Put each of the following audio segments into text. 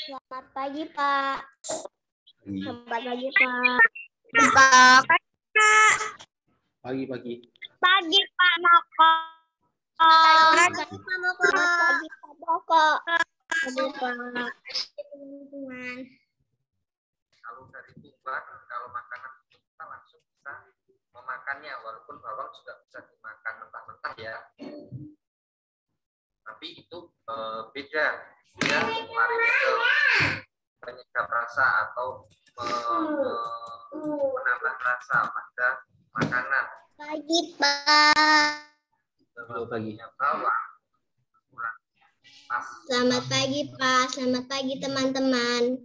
Selamat pagi, Pak. Selamat pagi, Pak. Pak. Pagi. Pagi, Pak Moko. Selamat pagi, Pak Moko. Selamat pagi, Pak Moko. Pagi, Pak. Teman-teman. Kalau dari tumbang, kalau makanan kita langsung bisa memakannya, walaupun bawang juga bisa dimakan mentah-mentah ya. Tapi itu beda, dia larinya ke penyedap rasa atau menambah rasa pada makanan. Pagi, Pak. Kalau baginya bawang kurang pas. Selamat pagi, Pak. Selamat pagi, teman-teman.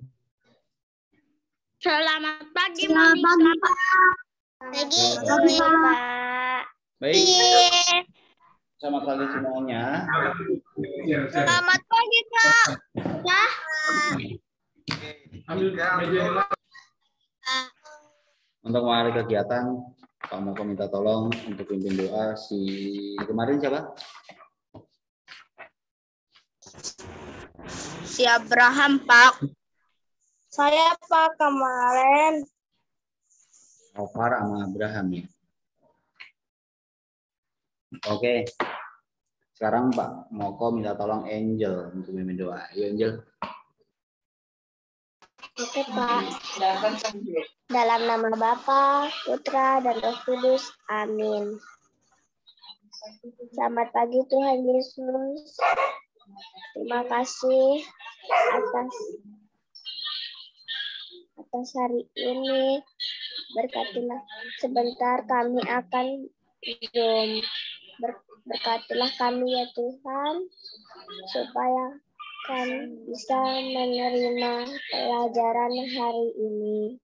Selamat pagi, Selamat Monica. pagi, Pak. Pagi, Pak. Baik, selamat pagi semuanya. Selamat pagi, Pak. Untuk mengawali kegiatan, Pak Moko minta tolong untuk pimpin doa kemarin siapa? Si Abraham, Pak. Saya, Pak, kemarin. Alvar sama Abraham ya. Oke. Sekarang Pak Moko minta tolong Angel untuk pimpin doa. Ayo Angel. Oke, Pak. Dalam nama Bapa, Putra, dan Roh Kudus. Amin. Selamat pagi, Tuhan Yesus. Terima kasih atas hari ini. Berkatilah sebentar kami akan Zoom. Berkatilah kami ya Tuhan, supaya kami bisa menerima pelajaran hari ini.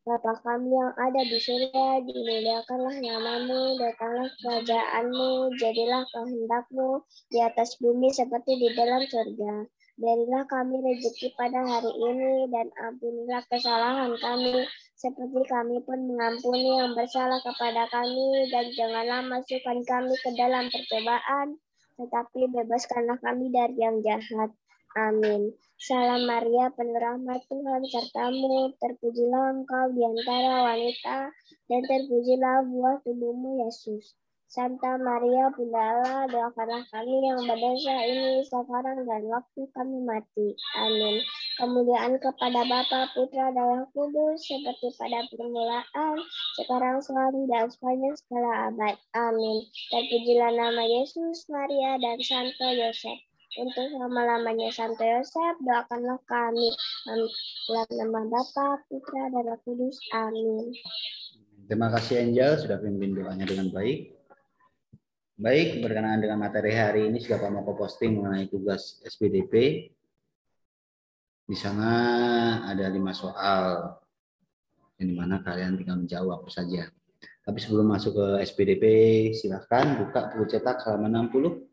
Bapa kami yang ada di surga, dimuliakanlah namamu, datanglah kerajaanmu, jadilah kehendakmu di atas bumi seperti di dalam surga. Berilah kami rezeki pada hari ini, dan ampunilah kesalahan kami, seperti kami pun mengampuni yang bersalah kepada kami, dan janganlah masukkan kami ke dalam percobaan, tetapi bebaskanlah kami dari yang jahat. Amin. Salam Maria, penuh rahmat Tuhan sertamu, terpujilah engkau di antara wanita, dan terpujilah buah tubuhmu Yesus. Santa Maria, Bunda Allah, doakanlah kami yang berdosa ini sekarang dan waktu kami mati. Amin. Kemuliaan kepada Bapa, Putra, dan Roh Kudus, seperti pada permulaan, sekarang, selalu, dan sepanjang segala abad. Amin. Terpujilah nama Yesus, Maria, dan Santo Yosef. Untuk selama-lamanya Santo Yosef, doakanlah kami. Dalam nama Bapa, Putra, dan Roh Kudus. Amin. Terima kasih Angel sudah pimpin doanya dengan baik. Baik, berkenaan dengan materi hari ini sudah Pak Moko posting mengenai tugas SPDP. Di sana ada 5 soal, yang dimana kalian tinggal menjawab saja. Tapi sebelum masuk ke SPDP, silahkan buka buku cetak halaman 60.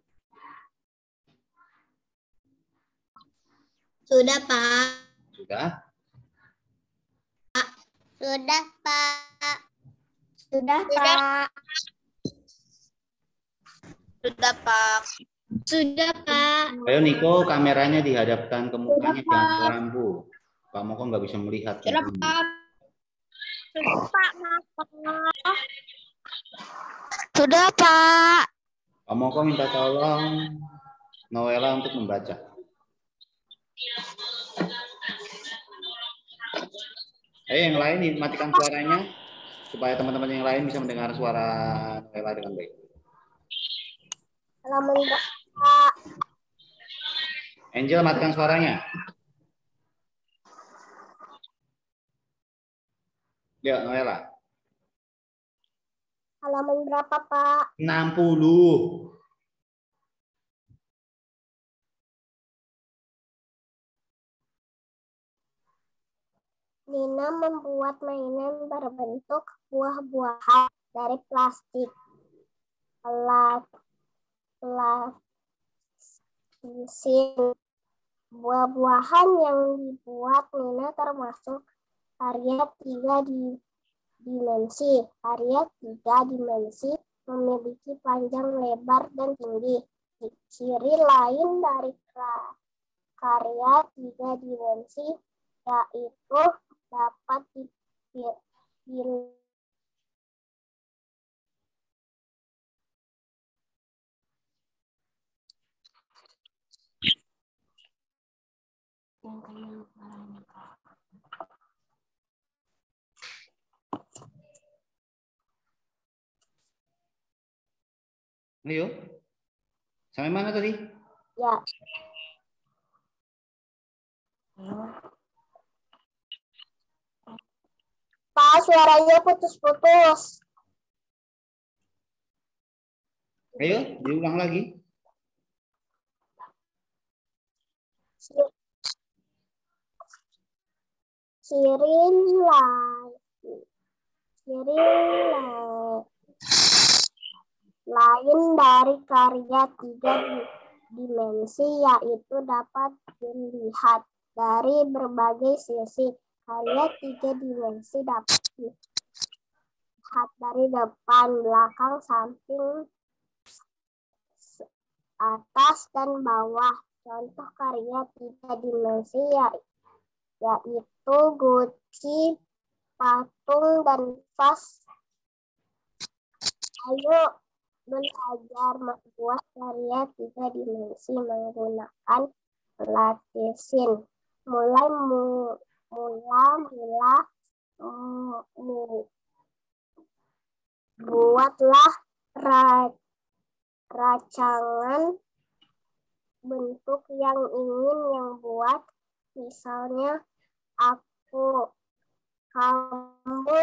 Sudah, Pak. Sudah? Sudah, Pak. Sudah, Pak. Sudah, Pak. Sudah, Pak. Ayo Niko, kameranya dihadapkan ke mukanya, jangan ke lampu. Pak Moko nggak bisa melihat. Sudah, Pak. Sudah, Pak Moko. Sudah, Pak. Pak Moko minta tolong Noella untuk membaca. Yang lain matikan suaranya supaya teman-teman yang lain bisa mendengar suara Noella dengan baik. Halaman berapa? Angel, matikan suaranya. Ya, Noella. Halaman berapa, Pak? 60. Nina membuat mainan berbentuk buah-buahan dari plastik. Buah-buahan yang dibuat Nina termasuk area 3 dimensi. Area 3 dimensi memiliki panjang, lebar, dan tinggi. Ciri lain dari karya tiga dimensi, yaitu dapat dipilih Ayo. Sampai mana tadi? ya. Pak, suaranya putus-putus. Ayo, diulang lagi. Sirin lain dari karya tiga dimensi, yaitu dapat dilihat dari berbagai sisi. Karya tiga dimensi dapat dilihat dari depan, belakang, samping, atas, dan bawah. Contoh karya tiga dimensi yaitu guci, patung, dan vas. Ayo belajar membuat karya tiga dimensi menggunakan pelatesin. Buatlah rancangan bentuk yang ingin yang buat. Misalnya, kamu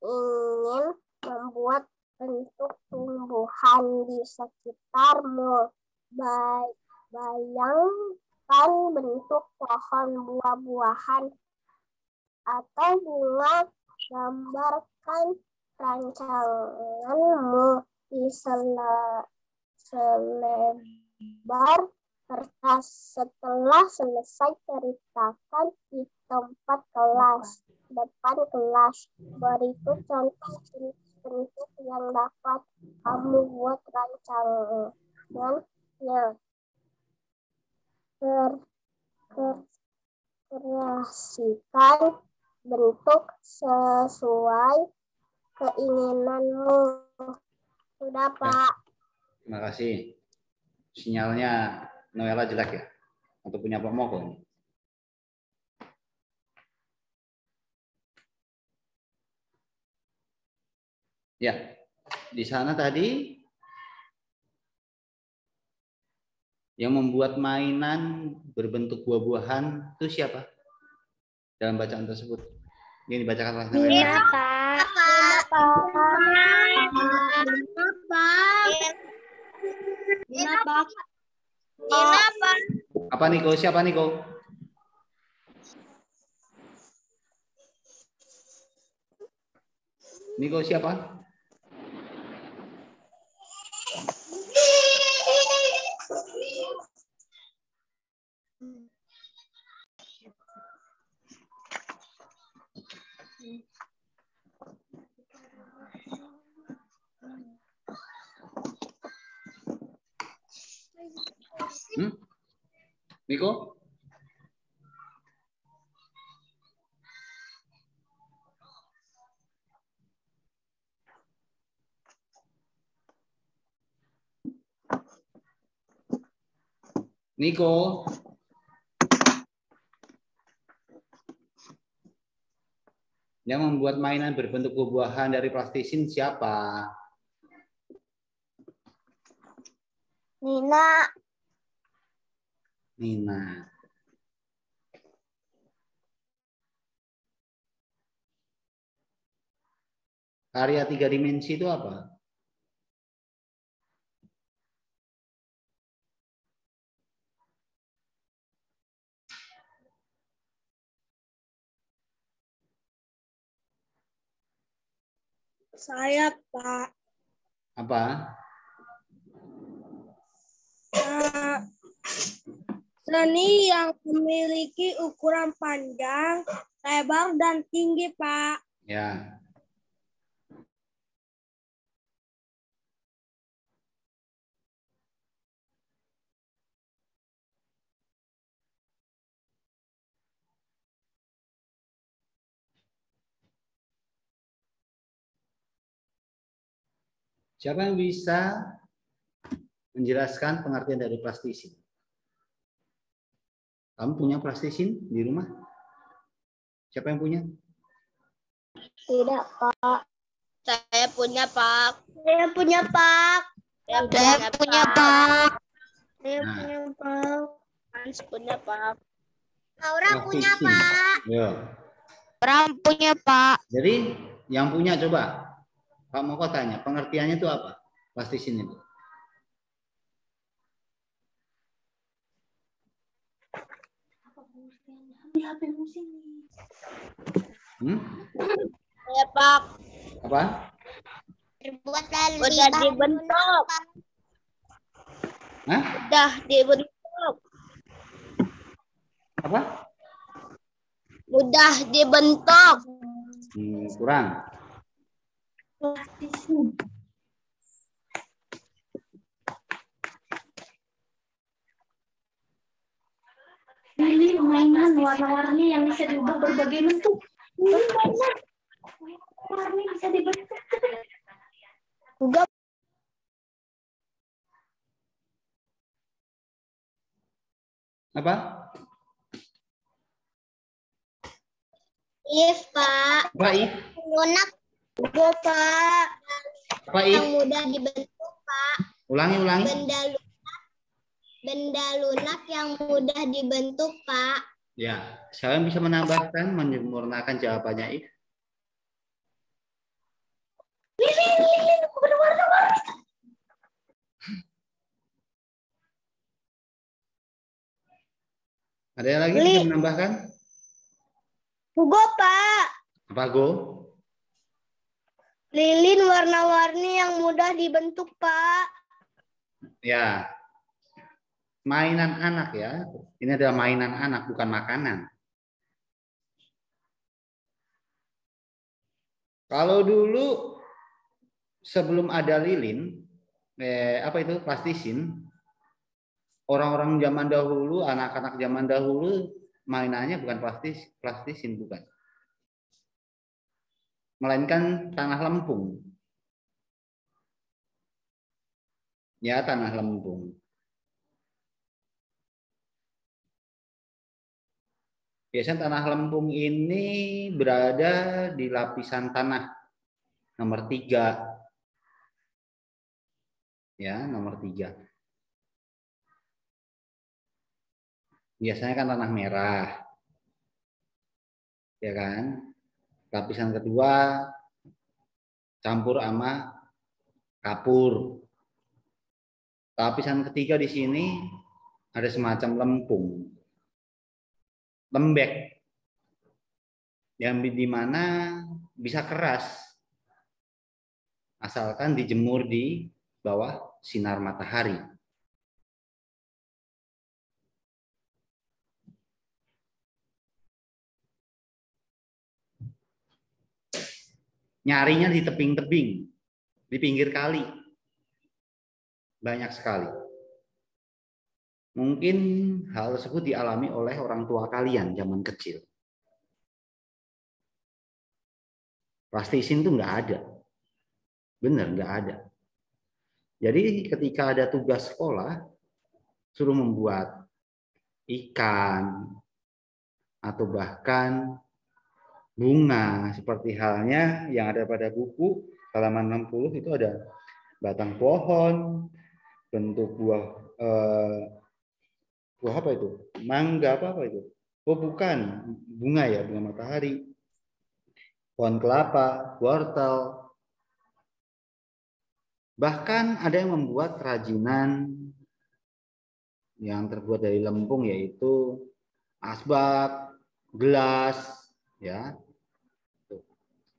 ingin membuat bentuk tumbuhan di sekitarmu. Bayangkan bentuk pohon buah-buahan atau bunga. Gambarkan rancanganmu di selebar kertas. Setelah selesai, ceritakan di depan kelas. Berikut contoh bentuk yang dapat kamu buat rancangannya. Kreasikan bentuk sesuai keinginanmu. Sudah, Pak. Terima kasih. Sinyalnya Noella jelek ya? Atau punya Pak Moko ini? Ya, di sana tadi yang membuat mainan berbentuk buah-buahan itu siapa? Dalam bacaan tersebut. Ini dibacakan oleh Noella. Pak. Apa Niko? Siapa Niko? Niko siapa? Niko? Niko? Yang membuat mainan berbentuk buah-buahan dari plastisin siapa? Nina. Karya tiga dimensi itu apa? Saya, Pak. Apa? Seni yang memiliki ukuran panjang, lebar, dan tinggi, Pak. Ya. Siapa yang bisa menjelaskan pengertian dari plastisin? Kamu punya plastisin di rumah? Siapa yang punya? Tidak, Pak. Saya punya, Pak. Saya punya, Pak. Saya Saya punya, Pak. Saya Nah. punya, Pak. Hans punya, Pak. Laura punya, Plastisin. Pak. Yo. Bram punya, Pak. Jadi yang punya coba. Pak Moko tanya, pengertiannya itu apa? Plastisin itu. Saya, Pak. Apa? Terbuat dari Udah dibentuk. Hah? Udah dibentuk. Apa? Udah dibentuk. Kurang. Ini mainan warna-warni yang bisa diubah berbagai bentuk. Ini mainan warna bisa dibentuk. Juga Apa? If, Pak. Apa if? Lunak. Juga, Pak. Apa Yang if? mudah dibentuk, Pak. Ulangi. Benda lunak yang mudah dibentuk, Pak. Ya, siapa yang bisa menambahkan, menyempurnakan jawabannya if? Lilin berwarna-warni. Ada yang lagi bisa menambahkan? Juga, Pak. Apa Go? Lilin warna-warni yang mudah dibentuk, Pak. Ya, mainan anak ya. Ini adalah mainan anak, bukan makanan. Kalau dulu sebelum ada lilin, apa itu plastisin, orang-orang zaman dahulu, anak-anak zaman dahulu mainannya bukan plastisin, bukan. Melainkan tanah lempung. Ya, tanah lempung. Biasanya tanah lempung ini berada di lapisan tanah nomor 3. Ya, nomor 3. Biasanya kan tanah merah. Ya kan? Lapisan kedua campur sama kapur. Lapisan ketiga di sini ada semacam lempung. Lembek. Yang di mana bisa keras. Asalkan dijemur di bawah sinar matahari. Nyarinya di tebing-tebing, di pinggir kali. Banyak sekali. Mungkin hal tersebut dialami oleh orang tua kalian zaman kecil. Plastisin itu nggak ada. Benar, nggak ada. Jadi ketika ada tugas sekolah, suruh membuat ikan, atau bahkan bunga, seperti halnya yang ada pada buku halaman 60 itu ada batang pohon, bentuk buah apa itu? Mangga apa itu? Oh bukan, bunga ya, bunga matahari. Pohon kelapa, wortel. Bahkan ada yang membuat kerajinan yang terbuat dari lempung, yaitu asbak, gelas, ya.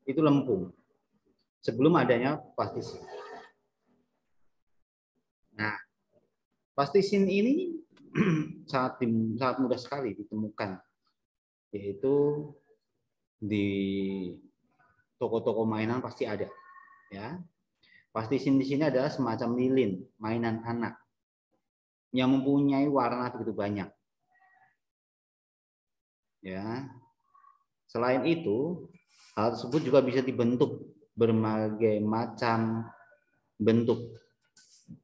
Itu lempung. Sebelum adanya plastisin. Nah, plastisin ini sangat mudah sekali ditemukan, yaitu di toko-toko mainan pasti ada, ya. Plastisin di sini adalah semacam lilin, mainan anak yang mempunyai warna begitu banyak, ya. Selain itu, hal tersebut juga bisa dibentuk berbagai macam bentuk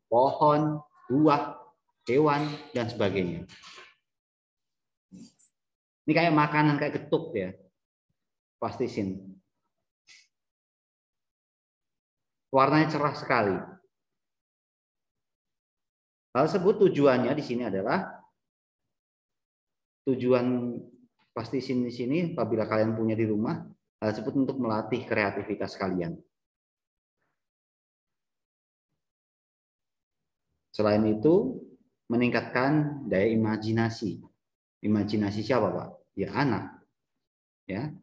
pohon, buah, hewan, dan sebagainya. Ini kayak makanan, kayak getuk ya, plastisin. Warnanya cerah sekali. Hal tersebut tujuannya di sini adalah tujuan plastisin di sini apabila kalian punya di rumah, hal tersebut untuk melatih kreativitas kalian. Selain itu, meningkatkan daya imajinasi. Imajinasi siapa, Pak? Ya anak. Ya.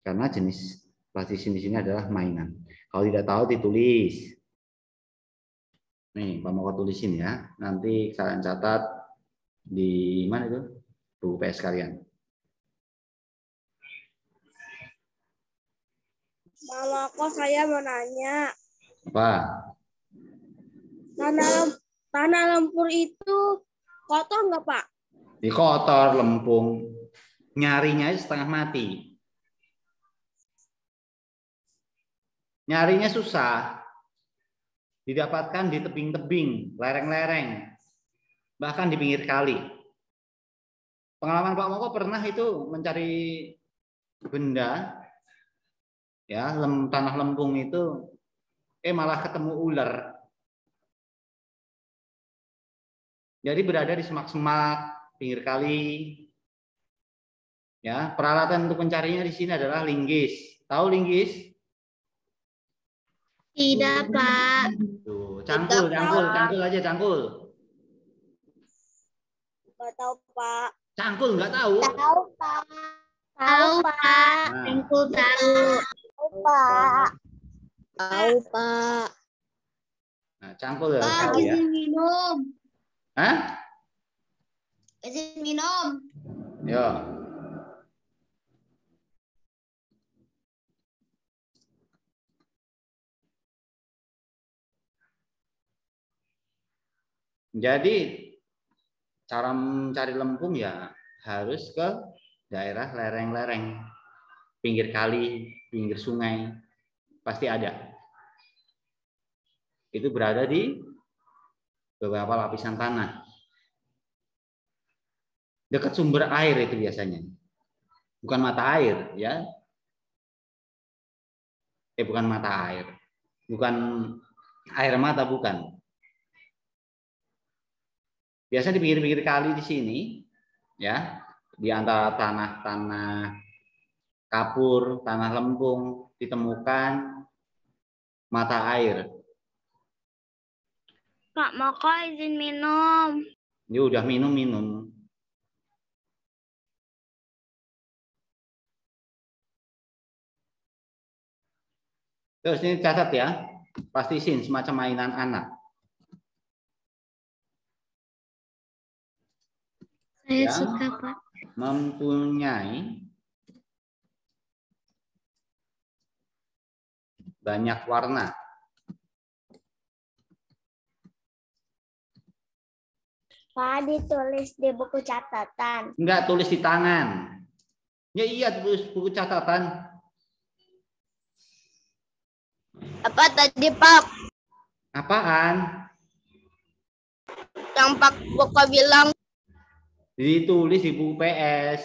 Karena jenis plastisin di sini adalah mainan. Kalau tidak tahu ditulis. Nih, Pak mau tulisin ya. Nanti kalian catat di mana itu? Buku PS kalian. Mama kok saya mau nanya. Apa? Tanah lumpur itu kotor nggak, Pak? Di kotor, lempung. Nyarinya setengah mati. Nyarinya susah. Didapatkan di tebing-tebing, lereng-lereng. Bahkan di pinggir kali. Pengalaman Pak Moko pernah itu mencari benda, ya, tanah lempung itu, malah ketemu ular. Jadi berada di semak-semak, pinggir kali. Ya, peralatan untuk mencarinya di sini adalah linggis. Tahu linggis? Tidak, Pak. Tuh, cangkul aja cangkul. Nggak tahu, Pak. Cangkul nggak tahu? Tahu, Pak. Tahu, Pak. Nah. Cangkul tahu. Tahu, Pak. Tahu, Pak. Nah, cangkul ya, Pak, tahu ya. izin minum. Hah? Izin minum. Yo. Jadi cara mencari lempung ya harus ke daerah lereng-lereng, pinggir kali, pinggir sungai, pasti ada. Itu berada di beberapa lapisan tanah. Dekat sumber air itu biasanya. Bukan mata air, ya. Bukan mata air. Bukan air mata, bukan. Biasanya di pinggir-pinggir kali di sini, ya, di antara tanah-tanah kapur, tanah lempung, ditemukan mata air. Kak, Moko izin minum. Ini udah minum. Terus ini catat ya, plastisin semacam mainan anak. Saya Yang suka, Pak. mempunyai banyak warna. Pak, ditulis di buku catatan. Enggak, tulis di tangan. Ya iya, tulis buku catatan. Apa tadi, Pak? Apaan? Yang Pak Moko bilang. Ditulis di buku PS.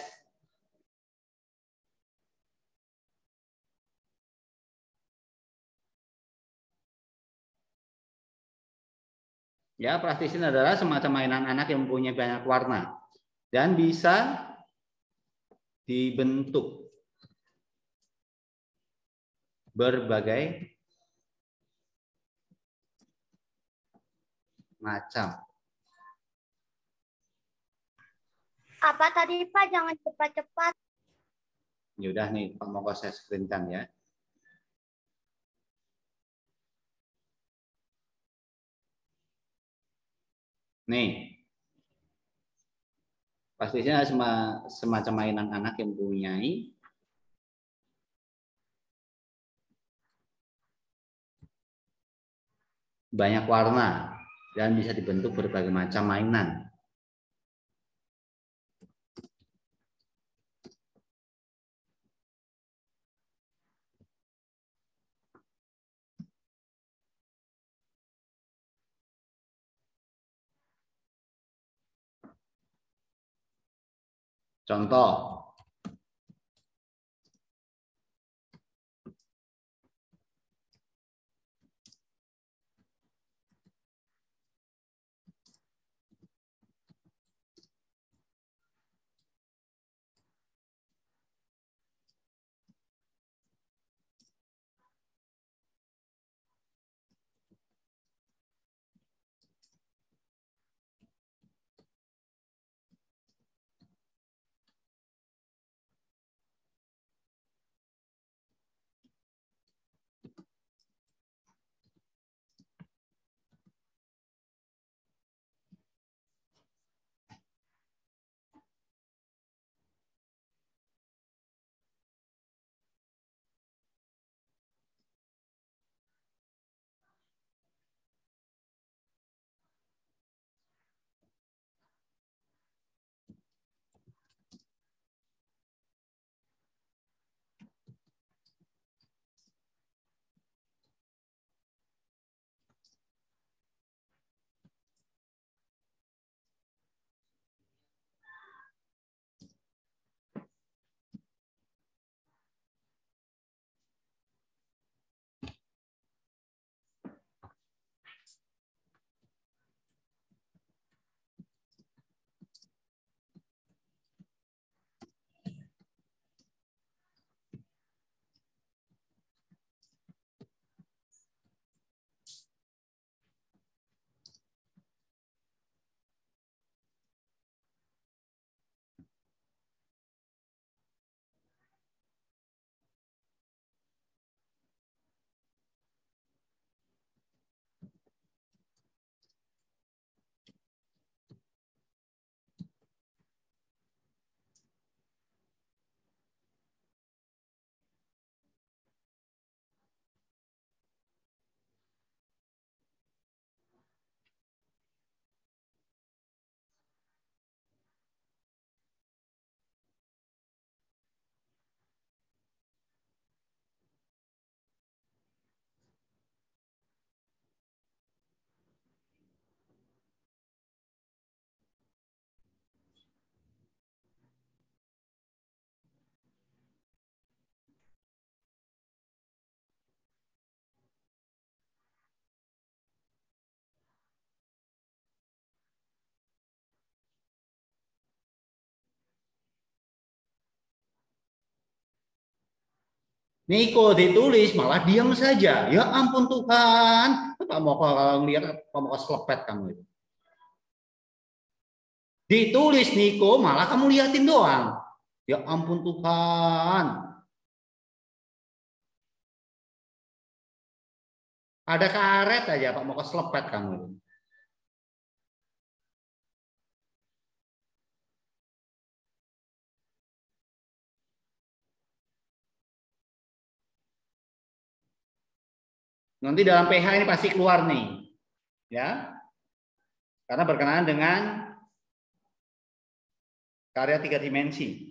Ya, plastisin adalah semacam mainan anak yang mempunyai banyak warna dan bisa dibentuk berbagai macam. Apa tadi, Pak? Jangan cepat-cepat. Ya udah nih, Pak mau saya screenkan ya. Nih, pastinya semacam mainan anak yang mempunyai banyak warna dan bisa dibentuk berbagai macam mainan. Contoh. Niko ditulis malah diam saja. Ya ampun Tuhan. Pak mau kalau ngelihat Pak mau selepet kamu itu. Ditulis Niko malah kamu liatin doang. Ya ampun Tuhan. Ada karet aja Pak mau selepet kamu itu. Nanti dalam PH ini pasti keluar nih. Ya. Karena berkenaan dengan karya 3 dimensi.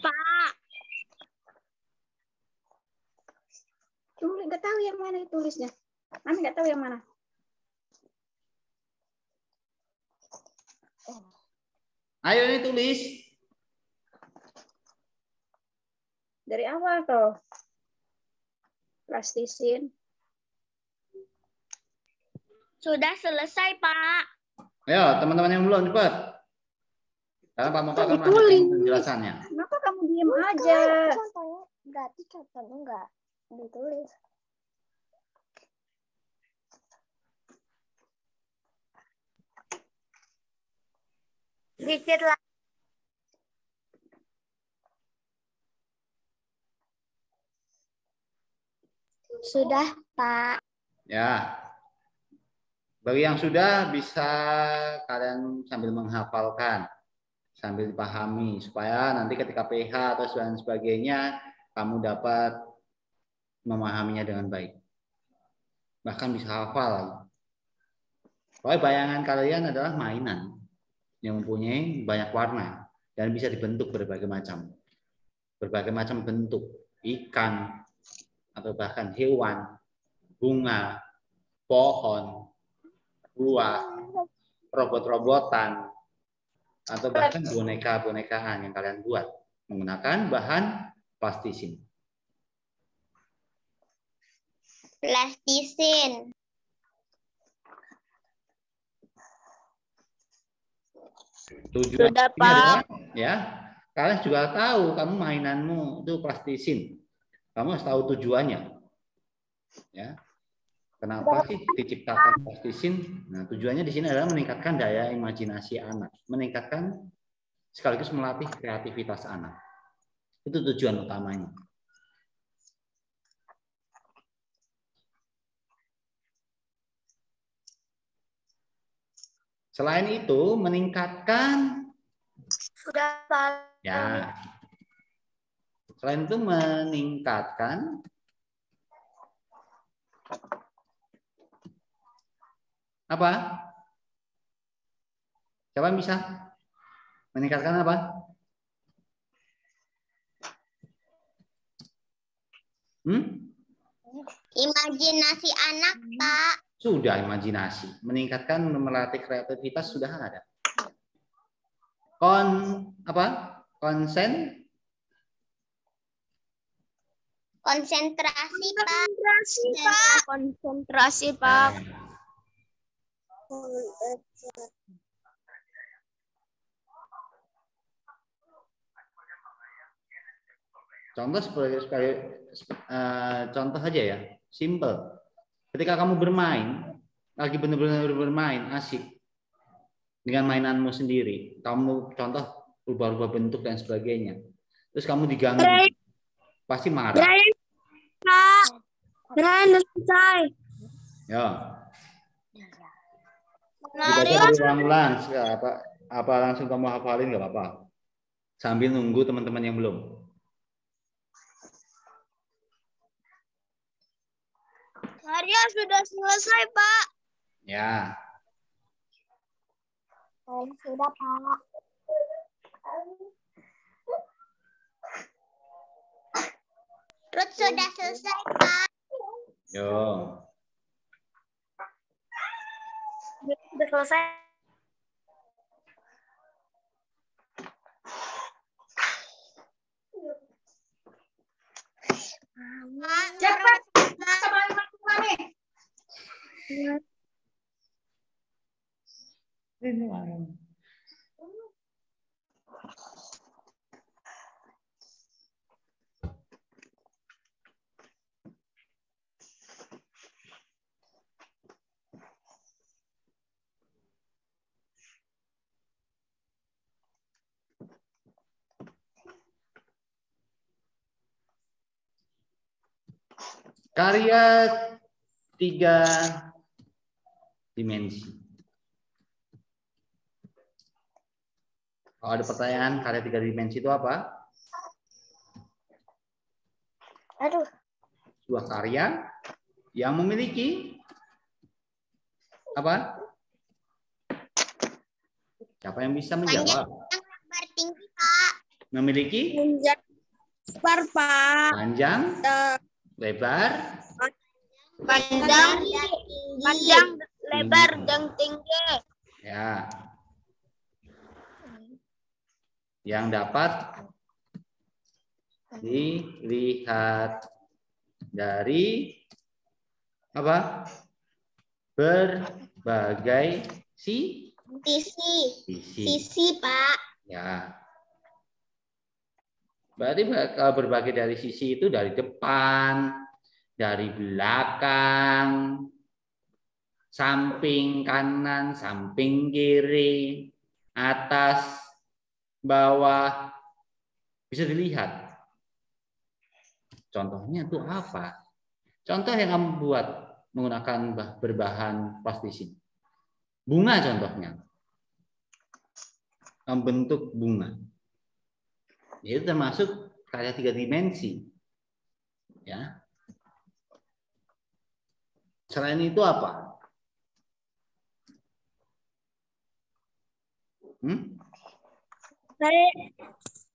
Pak. Cuma nggak tahu yang mana tulisnya. Mami nggak tahu yang mana. Ayo ini tulis. Dari awal toh. Plastisin. Sudah selesai, Pak. Ayo teman-teman yang belum cepat. Karena Pak Moka akan Ditulis. lanjutkan penjelasannya. Kenapa kamu diem aja? Contohnya berarti contohnya enggak ditulis. Dikit lagi. Sudah, Pak. Ya. Bagi yang sudah bisa kalian sambil menghafalkan. sambil dipahami supaya nanti ketika PH atau dan sebagainya kamu dapat memahaminya dengan baik. Bahkan bisa hafal. Pokoknya bayangan kalian adalah mainan yang mempunyai banyak warna dan bisa dibentuk berbagai macam bentuk, ikan atau bahkan hewan, bunga, pohon, buah, robot-robotan, atau bahkan boneka-bonekaan yang kalian buat menggunakan bahan plastisin. Plastisin. Tujuan Sudah, ini Pak. adalah, ya, kalian juga tahu kamu mainanmu itu plastisin. Kamu harus tahu tujuannya. Ya. Kenapa sih diciptakan plastisin? Nah, tujuannya di sini adalah meningkatkan daya imajinasi anak, meningkatkan sekaligus melatih kreativitas anak. Itu tujuan utamanya. Selain itu, meningkatkan Sudah, Pak. ya. Selain itu meningkatkan apa? Siapa yang bisa? Meningkatkan apa? Imajinasi anak, Pak. Sudah imajinasi. Meningkatkan melatih kreativitas sudah ada. Konsentrasi, Pak. Konsentrasi, Pak. Contoh sebagai contoh aja ya, simple. Ketika kamu bermain, lagi benar-benar bermain, asik dengan mainanmu sendiri, kamu contoh rubah-rubah bentuk dan sebagainya, terus kamu diganggu, pasti marah. Pak. Selesai. Ya. Dibaca berulang-ulang, apa langsung kamu hafalin nggak apa-apa. Sambil nunggu teman-teman yang belum. Karya sudah selesai, Pak. Ya. Sudah, Pak. Ruth sudah selesai, Pak. Yo. Sudah selesai. Cepat. Karya 3 dimensi. Kalau ada pertanyaan, karya 3 dimensi itu apa? Aduh. Sebuah karya yang memiliki apa? Siapa yang bisa menjawab? Lebar tinggi, Pak. Memiliki Lebar, Pak. panjang, lebar, Panjang, lebar, dan tinggi. ya. Yang dapat dilihat dari apa? Berbagai sisi, Pak. Ya. Berarti kalau berbagai dari sisi itu dari depan, dari belakang, samping kanan, samping kiri, atas, bawah, bisa dilihat. Contohnya itu apa? Contoh yang kamu buat menggunakan berbahan plastisin. Bunga contohnya. membentuk bunga. Itu termasuk karya 3 dimensi. Ya. Selain itu apa?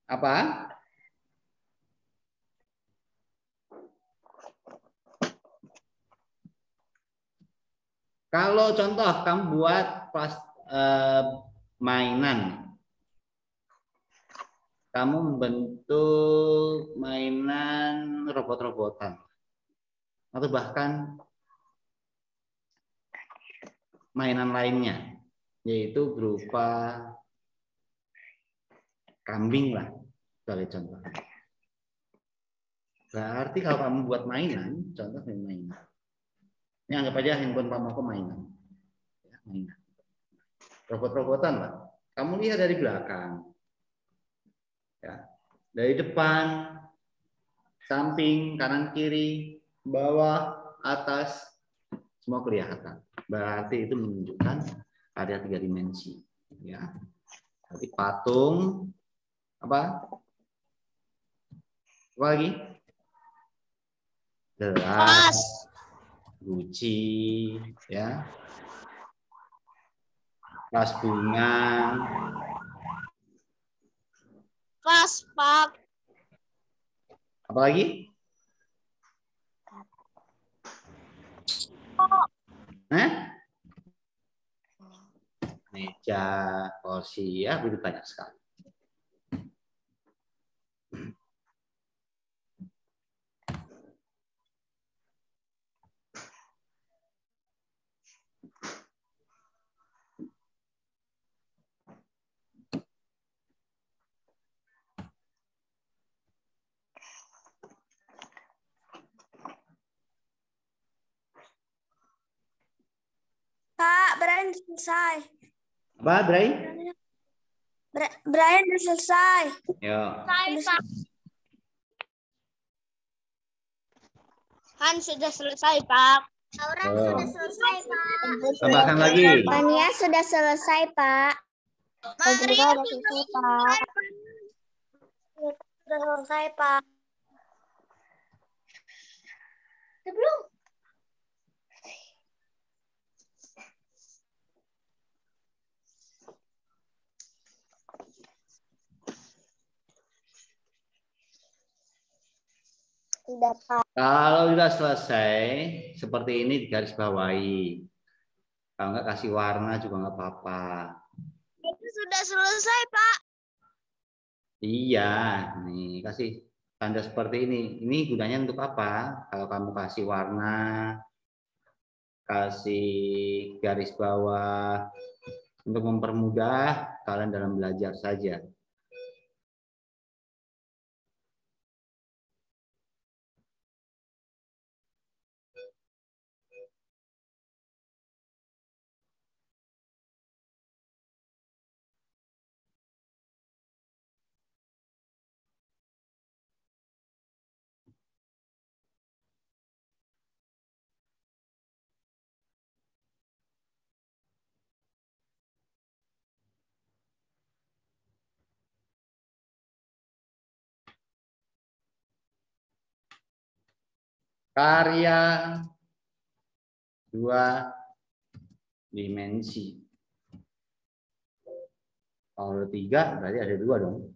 Apa? Kalau contoh kamu buat mainan, kamu membentuk mainan robot-robotan, atau bahkan mainan lainnya, yaitu berupa kambing lah, sebagai contoh. Berarti kalau kamu buat mainan, contoh mainan. Ini anggap aja handphone kamu ke mainan. Ya, mainan. Robot-robotan lah. Kamu lihat dari belakang. Ya. Dari depan, samping, kanan, kiri, bawah, atas, semua kelihatan. Berarti itu menunjukkan ada 3 dimensi. Ya. Berarti patung, apa? Apa lagi? Gelas, guci, ya, vas bunga, Vas, Pak. apa lagi? Meja, kursi, ya, begitu banyak sekali. Kak, Brian udah selesai. Apa, Bray? Brian udah selesai. Yo. Han sudah selesai, Pak. Aura Oh. sudah selesai, Pak. Tambahkan lagi. Tania sudah selesai, Pak. Maria sudah selesai, Pak. sudah selesai, Pak. Belum. Sudah, Pak. Kalau sudah selesai, seperti ini digarisbawahi. Kalau nggak kasih warna juga nggak apa-apa. Itu sudah selesai, Pak. Iya, nih kasih tanda seperti ini. Ini gunanya untuk apa? Kalau kamu kasih warna, kasih garis bawah, untuk mempermudah kalian dalam belajar saja. Karya 2 dimensi. Kalau 3 berarti ada 2 dong.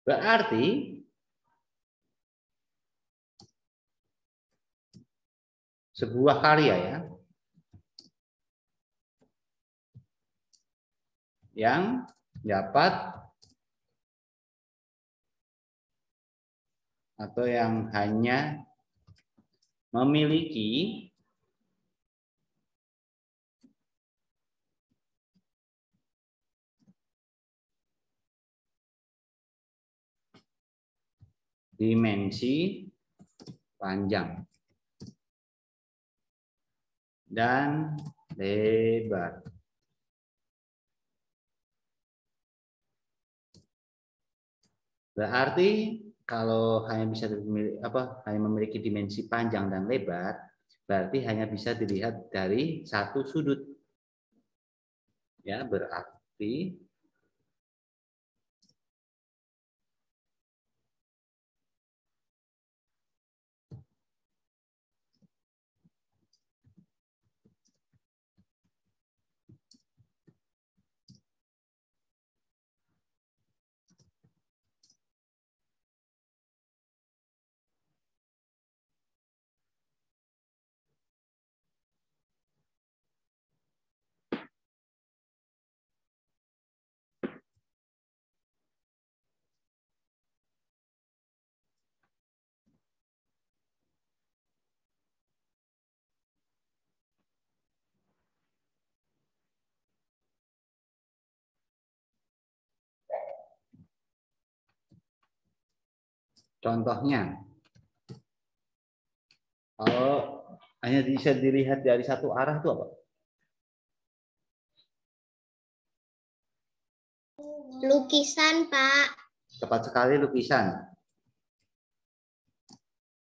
Berarti sebuah karya ya, yang dapat atau yang hanya memiliki dimensi panjang dan lebar. Berarti kalau hanya bisa hanya memiliki dimensi panjang dan lebar, berarti hanya bisa dilihat dari satu sudut. Ya, berarti contohnya, kalau hanya bisa dilihat dari satu arah itu apa? Lukisan, Pak. Tepat sekali, lukisan.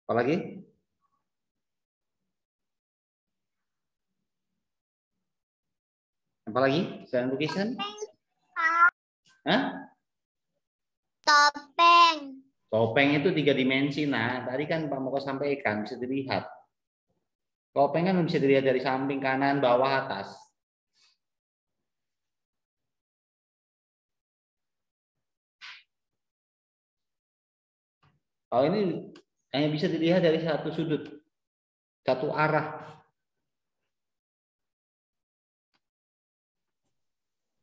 Apalagi? Apalagi selain lukisan? Hah? Topeng. Topeng itu 3 dimensi. Nah, tadi kan Pak Moko sampaikan bisa dilihat. Topeng kan bisa dilihat dari samping, kanan, bawah, atas. Kalau ini hanya bisa dilihat dari satu sudut, satu arah.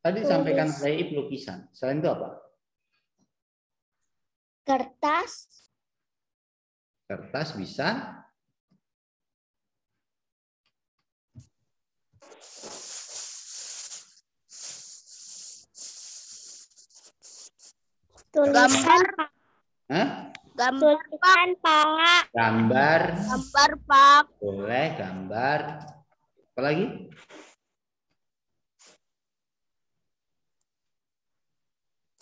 Tadi disampaikan oleh Ibu lukisan. Selain itu apa? Kertas. Kertas bisa. Tulisan. Hah? Tulisan, Pak. Gambar. Gambar, Pak. Boleh, gambar. Apalagi?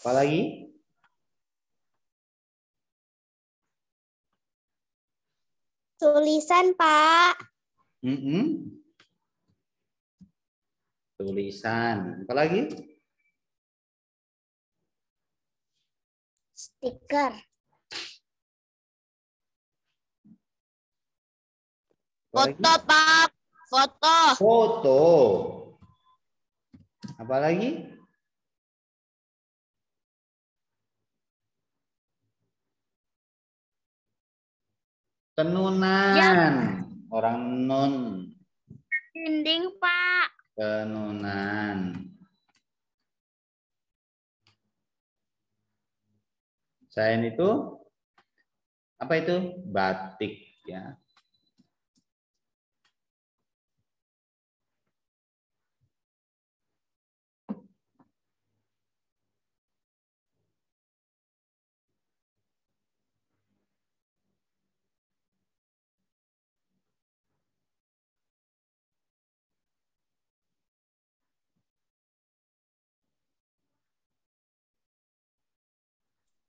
Apalagi? Tulisan, Pak. Tulisan. Apalagi? Stiker. Foto, Pak. Foto. Foto. Apalagi? Tenunan. Orang nun. Dinding, Pak. Tenunan. Selain itu, apa itu? Batik, ya.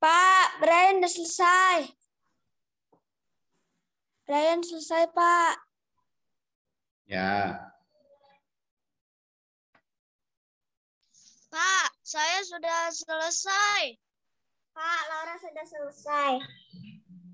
Pak, Brian udah selesai. Brian selesai, Pak. Ya. Pak, saya sudah selesai. Pak, Laura sudah selesai.